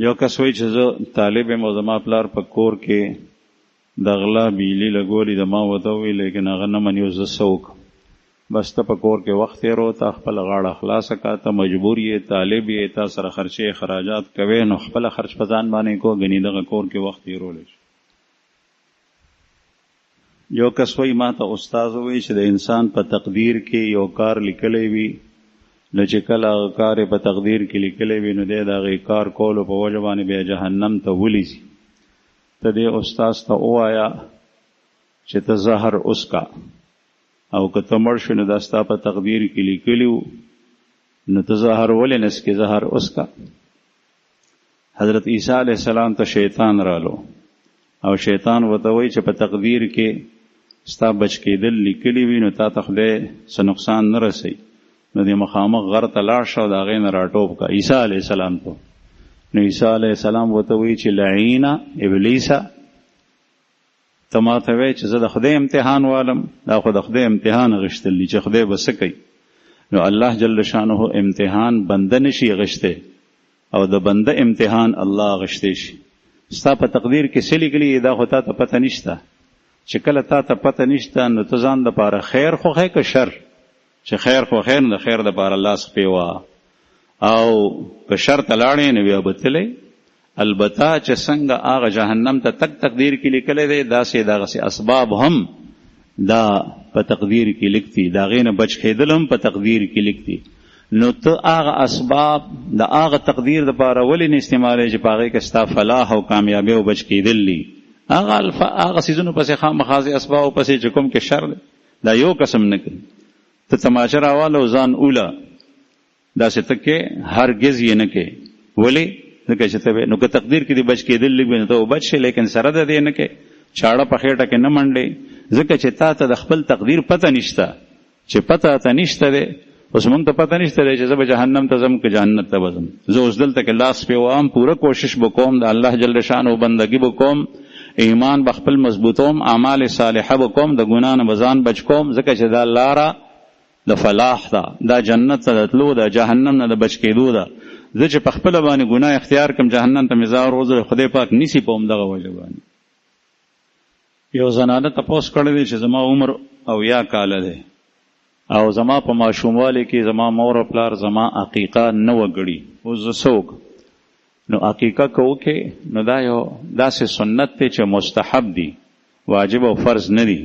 یو کس وایي چې زه طالب یم او زما پلار په کور کې د غلا بیلي لګولي د ما ورته وویل لیکن هغه نه مني. زه څه وکړم؟ بس ته په کور کې وخت تېرو، تا خپله غاړه خلاصه کړه، ته مجبور یې، طالب یې، تا سره خرچې خراجات کوې، نو خپله خرچ په ځان باندې کو، ګنې دغه کور کې وخت تېرولی شي. یو کس وایي ما ته استاد وایي چې د انسان په تقدیر کې یو کار لیکلی وي، نو چې کله هغه کار یې په تقدیر کې لیکلی وي نو دی د هغې کار کولو په وجه باندې بیا جهنم ته ولیځي. ته دې استاد ته ووایه چې ته زهر وڅښه، او که ته مړ شو نو دا ستا په تقدیر کې لیکلي وو، نو ته زهر ولې نه څښې؟ زهر وڅښه. حضرت عیسی علیه السلام ته شیطان رالو او شیطان ورته وایي چې په تقدیر کې ستا بچ کېدل لیکلي وي نو تا ته خدای څه نقصان نه رسوي. نو دې مخامخ غر ته لاړ شه او د هغې نه راټوپ کړه عیسی علیه السلام ته. نو عیسی علیه السلام ورته وایي چې لعینه ابلیسه، ته ما ته وایې چې زه د خدای امتحان والم، دا خو د خدای امتحان اخیستل دي چې خدای به څه کوي. نو الله جل شانه امتحان بنده نشي اخیستی او د بنده امتحان الله اخیستی شي. ستا په تقدیر کې څه لیکلي دا خو تا ته پته نشته. چې کله تا ته پته نشته نو ته ځان دپاره خیر خوښی که شر؟ چې خیر خوښی نو د خیر دپاره لاس پېوه، او که شر ته لاړې نو بیا به تللی. البته چې څنګه هغه جهنم ته تک تقدیر کې لیکلی دی داسې دغسې اسباب هم دا په تقدیر کې لیکتي، د هغې نه بچ کېدل هم په تقدیر کې لیکتي. نو ته هغه اسباب د هغه تقدیر دپاره ولې نه استعمالوې چې په هغې کې ستا فلاح او کامیابي او بچ کېدل دي؟ هغه څیزونو پسې خامخا اسبابو پسې چې کوم کې شر دی دا یو قسم نه کوي. ته تماچه راواله او ځان اوله داسې ته کې هرګز یې نه کوې. ولې؟ ځکه چې ته نو که تقدیر کې دې بچ کېدل لیک وي نو ته بچ شې، لیکن سره د دې نه کې چاړه په خېټه کې نه منډې، ځکه چې تا ته د خپل تقدیر پته نشته. چې پته ته نشته دی، اوس موږ ته پته نشته دی چې زه به جهنم ته ځم که جنت ته به ځم. زه اوس دلته کې لاس پېوام، پوره کوشش به کوم، د الله جل شانه بندګي به کوم، ایمان به خپل مضبوطوم، اعمال صالحه به کوم، د ګناه نه به ځان بچ کوم، ځکه چې دا لاره د فلاح ده، دا جنت ته د تلو ده، جهنم نه د بچ کېدو ده. زه چې په خپله باندې ګناه اختیار کړم جهنم ته مې ځار وځي، خدای پاک نیسي په همدغه وجه باندې. یو زنانه تپوس کړی دی چې زما عمر 80 کاله دی او زما په ماشوموالي کې زما مور او پلار زما عقیقه نه وګړي، اوس زه څه وکړم؟ نو عقیقه که وکړې نو دا یو داسې سنت دی چې مستحب دی، واجب او فرض نه دی.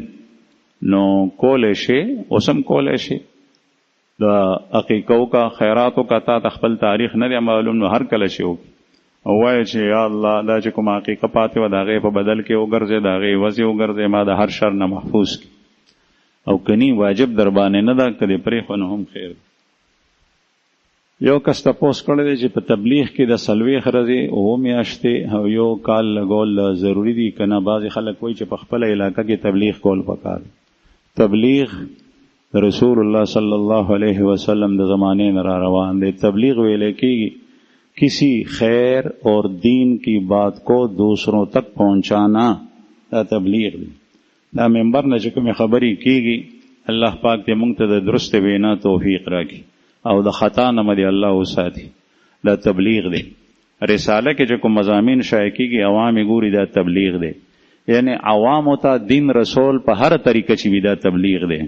نو کولی شي، اوس هم کولی شي د عقیقو کا خیراتو کا تا خپل تاریخ نه دی معلوم، نو هر کله شي او وایي چې یا الله دا چې کوم عقیقه پاتې وه د هغې په بدل کې وګرځې، د هغې عوض یې وګرځې، ما د هر شر نه محفوظ کړي. او کنی واجب در باندې نه ده، که دې پرېښو نو هم خیر. یو کس تپوس کړی دی چې په تبلیغ کې د 40 ورځې 9 میاشتې او 1 کال لګول ضروري دي که نه؟ بعضې خلک وایي چې په خپله علاقه کې تبلیغ کول پکار. تبلیغ رسول اللہ صلی اللہ علیہ وسلم د زمانے میں روان دے. تبلیغ ویلے کی کسی خیر اور دین کی بات کو دوسروں تک پہنچانا دا تبلیغ دی. دا ممبر نه چې کومې خبرې کیږي الله پاک دې موږ ته د درست وینا توفیق راکړي او د خطا نه مې الله وساتي. دا تبلیغ دی. رساله کې چې کوم مضامین شایع کیږي عوام ګوري دا تبلیغ دی. یعنی عوام ته دین رسول په هر طریقه چې وي دا تبلیغ دی.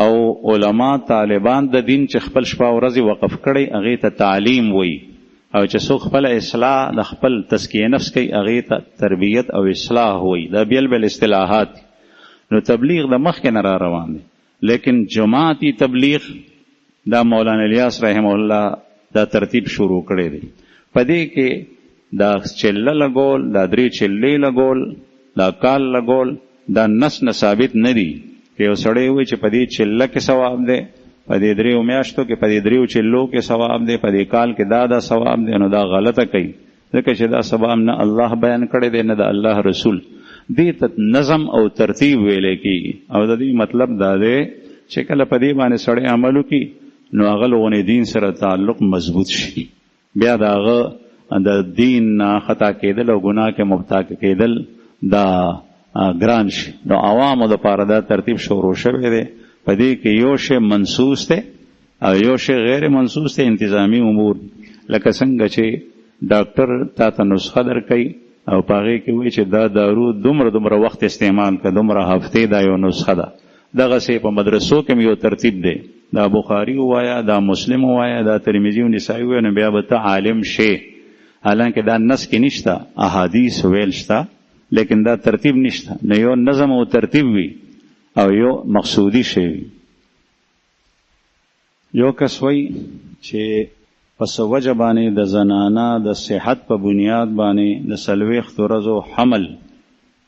او علما طالبان د دین چې خپل شپه ورځې وقف کړي هغې ته تعلیم وایي، او چې څوک خپل اصلاح د خپل تزکیه نفس کوي هغې ته تربیت او اصلاح وایي. دا بیل بیل اصطلاحات. نو تبلیغ د مخکې نه را روان دی، لیکن جماعتی تبلیغ دا مولانا الیاس رحمه الله دا ترتیب شروع کړی دی. په دې کې دا چله لګول، دا 3 چلې لګول، دا کال لګول دا نس نه ثابت نه دی. که یو سړی وایي چې په دې چله کې ثواب دی، په دې 3 میاشتو کې، په دې 3 چلو کې ثواب دی، په دې کال کې دا ثواب دی، نو دا غلطه کوي، ځکه چې دا ثواب نه الله بیان کړی دی نه د الله رسول. دې ته نظم او ترتیب ویلی کېږي. او د دې مطلب دا دی چې کله په دې باندې سړی عمل وکړي نو هغه لغونې دین سره تعلق مضبوط شي، بیا د هغه د دین نه خطا کېدل او ګناه کې مبتلا کېدل دا ګران شي. نو عوامو دپاره دا ترتیب شروع شوی دی. په دې کې یو شی منصوص دی او یو شی غیر منصوص دی، انتظامی امور. لکه څنګه چې ډاکټر تا ته نسخه درکوي او په هغې کې وایي چې دا دارو دومره وخت استعمال کړه، دومره هفتې دا یو نسخه ده. دغسې په مدرسو کې یو ترتیب دی، دا بخاري ووایه، دا مسلم ووایه، دا ترمذي او نسائی ووایه، نو بیا به ته عالم شې. حالانکه دا نس کې نشته، احادیث ویل شته، لیکن دا ترتیب نشته. نو یو نظم او ترتیب وي او یو مقصودی شی وي. یو کس وایي چې پس وجه باندې د زنانه د صحت په بنیاد باندې د 40 ورځو حمل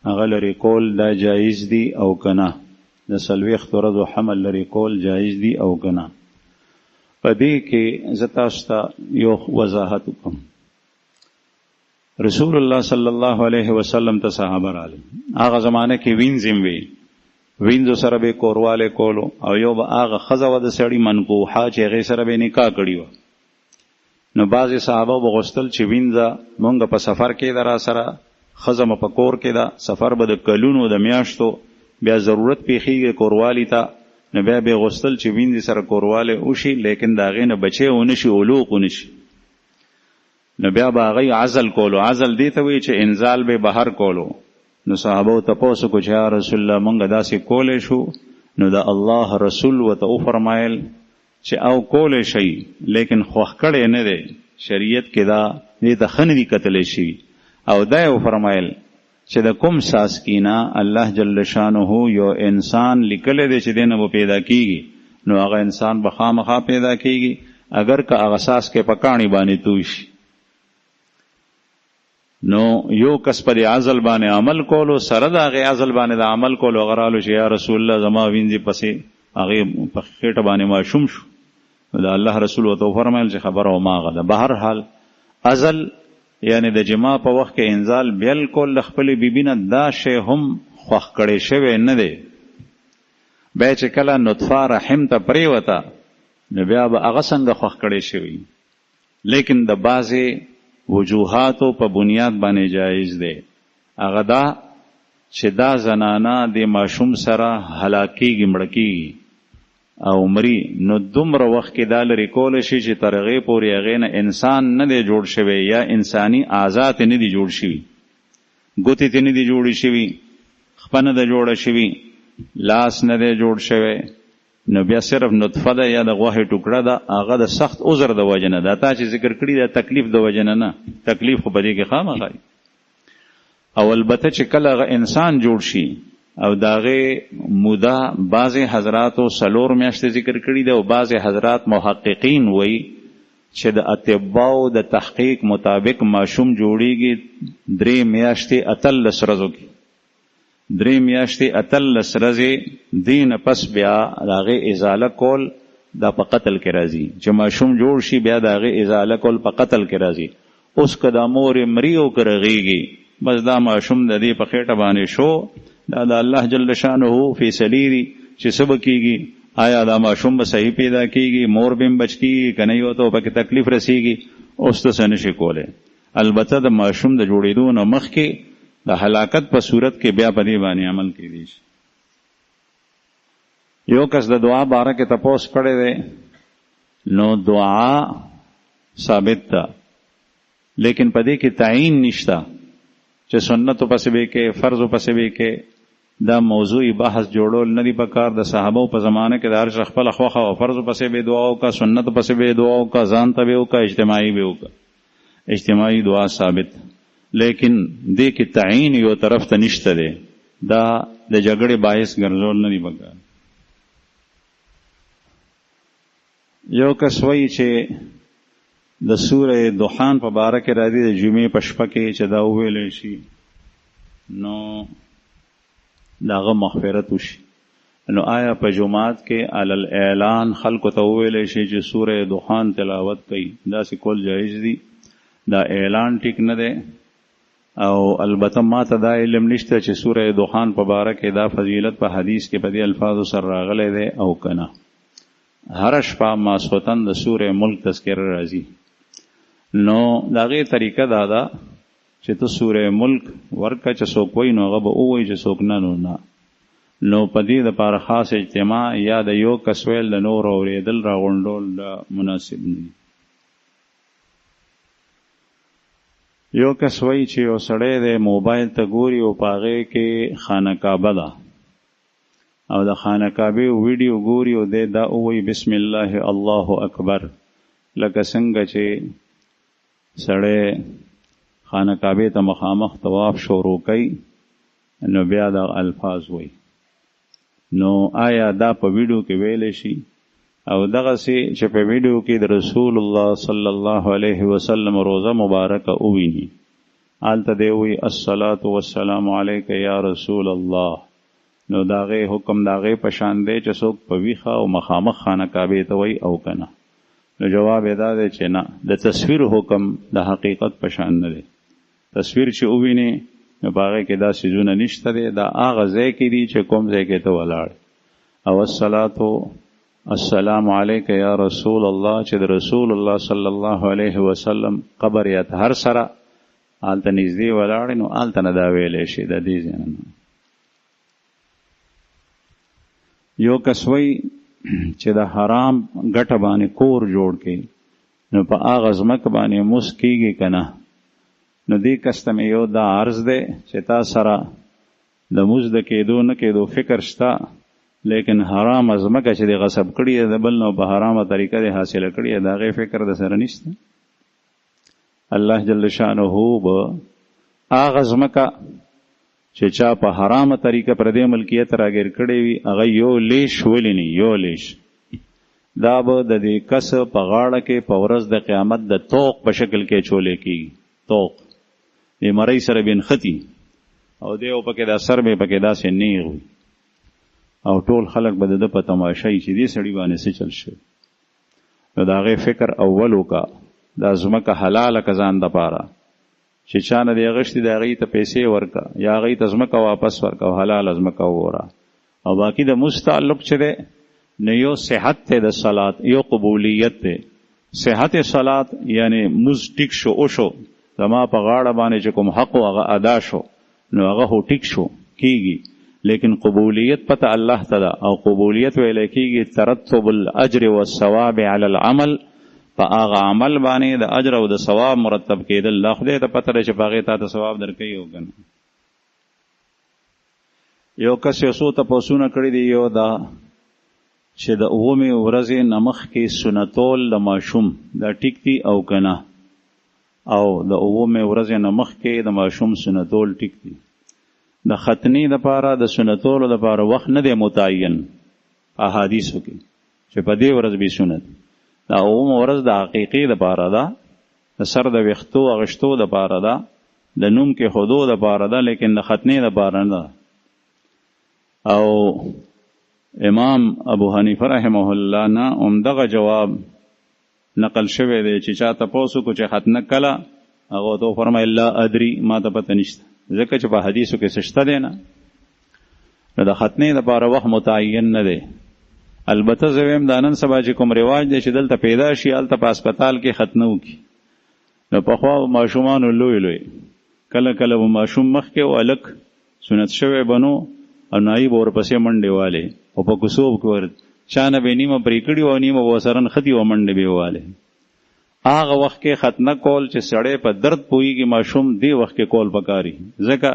هغه لرې کول دا جایز دي او که نه؟ د 40 ورځو حمل لرې کول جایز دي او که نه؟ په دې کې زه تاسو ته یو وضاحت وکړم. رسول الله صلی الله علیه وسلم ته صحابه راغلل، هغه زمانه کې وینځم وی، وینځو سره به کورواله کولو، او یو به هغه ښځه وه د سړي منکوحه چې هغې سره به نکاح کړي وه. نو بعضې صحابه به غوښتل چې وینځه مونږ په سفر کې ده را سره، ښځه مو په کور کې ده، سفر به د کلونو د میاشتو، بیا ضرورت پیښیږي کوروالي ته، نو بیا به یې غوښتل چې وینځې سره کوروالی وشي، لیکن د هغې نه بچی ونه شي، علوق ونه شي. نو بیا به هغوی عزل کولو. عزل دې ته وایي چې انزال به بهر کولو. نو صحابو تپوس وکړو چې یا رسول الله مونږ داسې کولی شو؟ نو د الله رسول ورته وفرمایل چې او کولی شئ، لیکن خوښ کړی نه دی، شریعت کې دا دې ته ښه نه دي کتلی شوي. او دا یې وفرمایل چې د کوم ساسکینا الله جل شانه یو انسان لیکلی دی چې دی نه به پیدا کیږي، نو هغه انسان به خامخا پیدا کیږي، اگر که هغه ساس کې په کاڼي باندې توی شي. نو یو کس په دې عزل باندې عمل کولو، سره د هغې عزل باندې د عمل کولو، هغه رالو چې یا رسول الله زما وینځې پسې هغې په خېټه باندې ماشوم شو. د الله رسول ورته وفرمایل چې خبره هماغه ده. بهرحال عزل یعنی د جما په وخت کې انزال بالکل د خپلې بیبي نه دا شی هم خوښ کړی شوی نه دی. بیا چې کله نطفه رحم ته پرېوته نو بیا به هغه څنګه خوښ کړی شوی، لیکن د بعضې وجوهاتو په بنیاد باندې جایز دی. هغه دا چې دا زنانه د ماشوم سره هلاکیږي، مړه کیږي او مري، نو دومره وخت کې دا لرې کولی شي چې تر هغې پورې هغې نه انسان نه دی جوړ شوی، یا انساني اعضا ته نه دي جوړ شوي، ګوتې ته نه دي جوړې شوي، خپه نه ده جوړه شوي، لاس نه دی جوړ شوی. نو بیا صرف نطفه ده یا د غوښې ټوکړه ده، هغه د سخت عذر د وجې نه ده. تا چې ذکر کړي دا تکلیف د وجې نه نه، تکلیف خو په دې کې خامخا وي. او البته چې کله هغه انسان جوړ شي او د هغې موده بعضې حضراتو 4 میاشتې ذکر کړي ده، او بعضې حضرات محققین وایي چې د اطباو د تحقیق مطابق ماشوم جوړیږي 3 میاشتې 18 ورځو کې. 3 میاشتې 18 ورځې دین پس بیا د هغې ازاله کول دا په قتل کې راځي. چې ماشوم جوړ شي بیا د هغې ازاله کول په قتل کې راځي. اوس که دا مورې مري او که رغېږي، بس دا ماشوم د دې په خېټه باندې شو، دا د الله جل شانه فیصلې دي چې څه به کېږي. آیا دا ماشوم به صحیح پیدا کېږي، مور به هم بچ کېږي که نه، یو ته پکې تکلیف رسېږي، اوس ته څه نشي کولی. البته د ماشوم د جوړېدو نه مخکې د هلاکت په صورت کې بیا په دې باندې عمل کېدی شي. یو کس د دعا باره کې تپوس کړی دی، نو دعا ثابت ده، لیکن په دې کې تعین نشته چې سنتو پسې به کې، فرضو پسې به کې. دا موضوعي بحث جوړول نه دي پکار. د صحابو په زمانه کې د هر چا خپله خوښه او فرضو پسې به دعا وکړه، سنتو پسې به دعا وکړه، ځان ته به وکړه، اجتماعي به وکړه. اجتماعي دعا ثابت، لیکن دې کې تعین یو طرف ته نشته دی. دا د جګړې باعث ګرځول نه دي پکار. یو کس وایي چې د سوره دخان په باره کې راځي د جمعې په شپه کې چې دا وویلی شي نو د هغه مغفرت وشي. نو آیا په جمعات کې علی الاعلان خلکو ته وویلی شي چې سوره دخان تلاوت کوي؟ داسې کول جایز دي. دا اعلان ټیک نه دی، او البته ما ته دا علم نشته چې سوره دخان په باره کې دا فضیلت په حدیث کې په دې الفاظو سره راغلی دی او که نه. هر شپه ماسخوتن د سوره ملک تذکره راځي. نو د هغې طریقه دا ده چې ته سوره ملک ورکه، چې څوک وایي نو هغه به ووایي، چې څوک نه نو نه. نو په دې دپاره خاص اجتماع یا د یو کس ویل د نورو اورېدل راغونډول دا مناسب نه دي. یو کس وایي چې یو سړی دی موبایل ته ګوري او په هغې کې خانه کعبه ده او د خانه کعبې ویډیو ګوري او دی دا ووایي بسم الله الله اکبر، لکه څنګه چې سړی خانه کعبې ته مخامخ طواف شروع کوي نو بیا د الفاظ وایي. نو آیا دا په ویډیو کې ویلی شي؟ او دغسې چې په ویډیو کې د رسول الله صلی الله علیه وسلم روزه مبارکه وویني، هلته دی وایي الصلاة والسلام علیک یا رسول الله، نو د هغې حکم د هغې په شان دی چې څوک په ویښه او مخامخ خانه کعبې ته وایي او که نه؟ نو جواب یې دا دی چې نه، د تصویر حکم د حقیقت په شان نه دی. تصویر چې ووینې نو په هغې کې دا څیزونه نشته دی، دا هغه ځای کې دي چې کوم ځای کې ته ولاړ او السلام علیک یا رسول الله چې د رسول الله صلی الله علیه وسلم قبر یا طهر سره هلته نږدې ولاړې نو هلته نه دا ویلی شي. د دې ځای نه یو کس وایي چې د حرام ګټه باندې کور جوړ کړي نو په هغه ځمکه باندې مس کېږي که نه؟ نو دې کس ته مې یو دا عرض دی چې تا سره د مز د کېدو نه کېدو فکر شته، لیکن حرام ځمکه چې د غصب کړي د بل نو په حرامه طریقه د حاصله کړي د هغې فکر د سره نشته. الله جل شانه به هغه ځمکه چې چا په حرامه طریقه پر دې ملکیت راګیر کړی وي هغه یو لیش ولیني، یو لیش دا به د دې کس په غاړه کې په ورځ د قیامت د توق په شکل کې چولې کېږي. توق د مرۍ سره بینخطي او دی او پکې دا سر به پکې داسې نیغ وي او ټول خلک به د ده په تماشایي چې دې سړي باندې څه چل شوی. نو د هغې فکر اول وکړه دا ځمکه حلاله که ځان دپاره چې چا نه دی اغشتي د هغې ته پیسې ورکړه یا هغې ته ځمکه واپس ورکړه او حلاله ځمکه ووره. او باقي د مز تعلق چې دی نو یو صحت دی د صلات، یو قبولیت دی. صحت صلات یعنی مز ټیک شو او شو زما په غاړه باندې چې کوم حق و هغه ادا شو نو هغه خو ټیک شو کېږي، لیکن قبولیت پته الله ته ده او قبولیت ویلی کېږي ترتب الاجر والثواب علی العمل، په هغه عمل باندې د اجر او د ثواب مرتب کېدل. الله خدای ته پته دی چې په هغې تا ته ثواب درکوي او که نه. یو کس یو څو تپوسونه کړي دي، یو دا چې د 9مې ورځې نه مخکې سنتول د ماشوم دا ټیک دي او که نه؟ او د 9مې ورځې نه مخکې د ماشوم سنتول ټیک دي. د ختنې دپاره د سنتولو دپاره وخت نه دی متعین احادیثو کې چې په دې ورځ به سنت. دا 9مه ورځ د عقیقې دپاره ده، د سر د ویښتو اغشتو دپاره ده، د نوم کې خودو دپاره ده، لیکن د ختنې دپاره نه ده. او امام ابو حنیفه رحمه الله نه همدغه جواب نقل شوی دی چې چا تپوس وکړو چې ختنه کله، هغه ورته وفرمیل لا ادري، ما ته پته نشته، ځکه چې په حدیثو کې څه شته دی نه. نو د ختنې دپاره وخت متعین نه دی. البته زه ویم دا نن سبا چې کوم رواج دی چې دلته پیدا شي هلته په هسپتال کې ختنه وکړي. نو پخوا ماشومانو لوی لوی کله کله به ماشوم مخکې او هلک سنت شوی به نو او نایي به ورپسې منډې والې او په کوڅو کې چا نه به نیمه پرې کړي او نیمه به ورسره نښتي او منډې به یې والې. هغه وخت کې ختنه کول چې سړی په درد پوهېږي ماشوم دې وخت کې کول پکاري، ځکه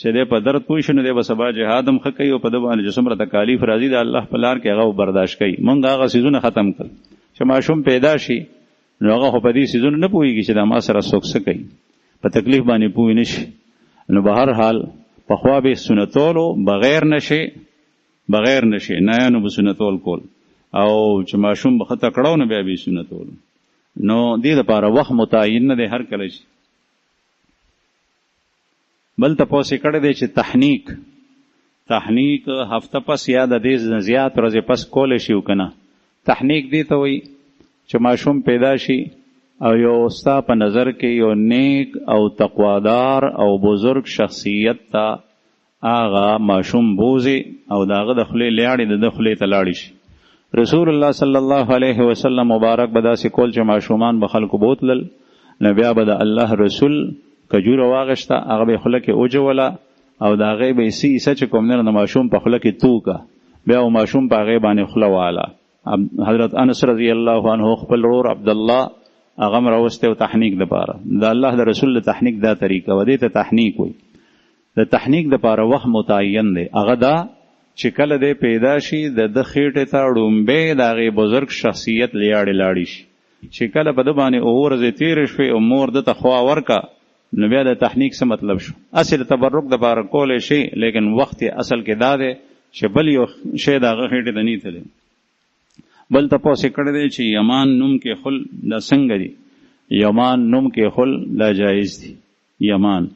چې دی په درد پوه شي نو دی به سبا جهاد هم ښه کوي او په ده باندې چې څومره تکالیف راځي د الله په لار کې هغه برداشت کوي. مونږ هغه څیزونه ختم کړل چې ماشوم پیدا شي نو هغه خو په دې څیزونو نه پوهېږي چې دا ما سره څوک څه کوي، په تکلیف باندې پوه نه شي. نو به هر حال پخوا به سنتولو بغیر نشي نه نو به سنتول کول او چې ماشوم به ښه تکړه نو بیا به یې سنتولو. نو دې دپاره وخت متعین نه دی هر کله شي. بل تپوس یې کړی دی چې تحنیک هفته پس یا د دې نه زیات ورځې پس کولی شي او که نه؟ تحنیک دې ته وایي چې ماشوم پیدا شي او یو ستا په نظر کې یو نیک او تقوادار او بزرگ شخصیت ته هغه ماشوم بوزي او د هغه د خولې لیاړې د ده خولې ته لاړې شي. رسول الله صلی الله علیه وسلم مبارک به داسې کول چې ماشومان به خلکو بوتلل نو بیا به د الله رسول کجوره واغشته هغه به خوله کې اوجوله او د هغې به یې ایسه چې کوم نه د ماشوم په خوله کې توکه بیا و ماشوم په هغې باندې خوله واله. حضرت انس رضی الله عنه خپل ورور عبدالله هغه هم راوستی او تحنیک دپاره د الله د رسول د تحنیک دا طریقه و دې ته تحنیک وایي. د تحنیک دپاره وخت متعین دی، هغه دا چې کله دی پیدا شي د خېټې ته ړومبی د هغې بزرګ شخصیت لیاړې لاړې شي، چې کله په ده باندې اووه ورځې تېرې شوې او مور ده ته خوا ورکه، نو بیا د تحنیک څه مطلب شو؟ اصل د تبرک دپاره کولی شي، لیکن وخت یې اصل کې دا دی چې بل یو شی د هغه خېټې ته نیته دی. بل تپوس یې کړی دی چې یمان نوم کې خل دا څنګه دی؟ یمان نوم کې خل دا جایز دی. یمان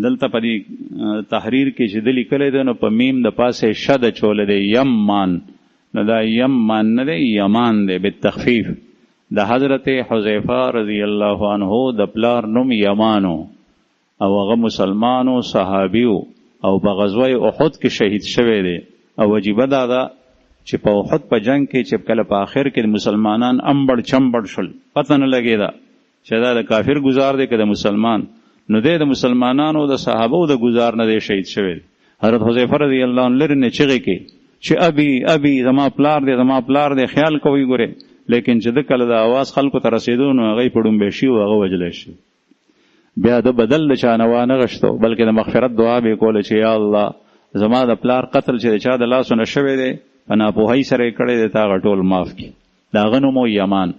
دلته په دې تحریر کې چې د لیکلی دی نو په میم د پاسه شد چولی دی، یمان، نو دا یمان نه دی، یمان دی بالتخفیف. د حضرت حذیفه رضی الله عنه د پلار نوم یمانو او هغه مسلمانو صحابیو او په غزوه احد کې شهید شوی دی. او عجیبه دا ده چې په احد په جنگ کې چې کله په آخر کې مسلمانان امبړ چمبړ شول، پته نه لګېده چې دا د کافر گزار دی که د مسلمان، نو دی د مسلمانانو د صحابو د گزار نه دی شهید شوی دی. حضرت حذیفه رضی الله عنه لرې نه چغې کې چې ابي ابي زما پلار دی زما پلار دی، خیال کوئ ګورئ. لیکن چې د کله د آواز خلکو ته رسېدو نو هغه یې په ډومبی شي او هغه وجلی شي. بیا د بدل د چا نه وانه غشتو، بلکې د مغفرت دعا به یې کوله چې یا الله زما د پلار قتل چې د چا د لاسو نه شوی دی په ناپوهۍ سره یې کړی دی، تا هغه ټول معاف کړي. د هغه نوم و یمان،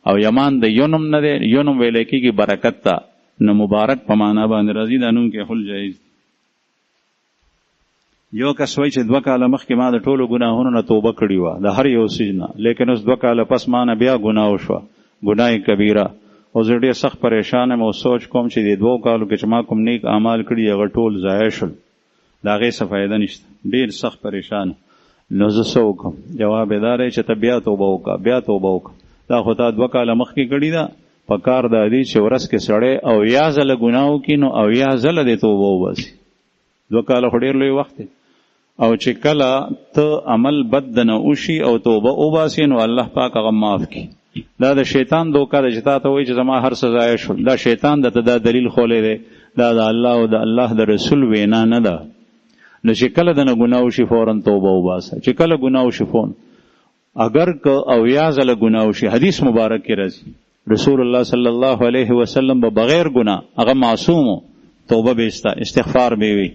او یمان د یو نوم نه دی، یو نوم ویلی کېږي برکت ته، نو مبارک په معنا باندې راځي، دا نوم کې خل جایز. یو کس وایي چې 2 کاله مخکې ما د ټولو ګناهونو نه توبه کړې وه د هر یو څیز نه، لیکن اوس 2 کاله پس ما نه بیا ګناه وشوه، ګناه کبیره، او زه ډېر سخت پریشان یم او سوچ کوم چې د 2 کالو کې چې ما کوم نیک اعمال کړي هغه ټول ضایع شول، د هغې څه فایده نشته، ډېر سخت پریشان. نو زه څه وکړم؟ جواب یې دا دی چې ته بیا توبه وکړه، بیا توبه وکړه. دا خو تا 2 کاله مخکې کړي ده، په کار دا دی چې ورځ کې سړی او یا ځله ګناه وکړي نو او یا ځله د توبه وباسي. 2 کاله خو ډېر لوی وخت دی، او چې کله ته عمل بد د نه وشي او توبه وباسي نو الله پاک هغه معاف کړي. دا د شیطان دوکه ده چې تا ته وایي چې زما هر څه ضایع شول. دا شیطان درته دا دلیل خولی دی، دا د الله او د الله د رسول وینا نه ده. نو چې کله د نه ګناه وشي فوراً توبه وباسه، چې کله ګناه وشي فون اگر که او یا ځله ګناه وشي، حدیث مبارک کې راځي رسول الله صلی الله علیه وسلم به بغیر ګناه، هغه معصومو، توبه به استغفار به وي،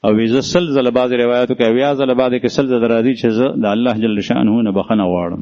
او زه 100 ځله بعضې روایاتو کې او یا ځله بعضې کې 100 ځله راځي چې زه د الله جل شانه نه بخښنه غواړم.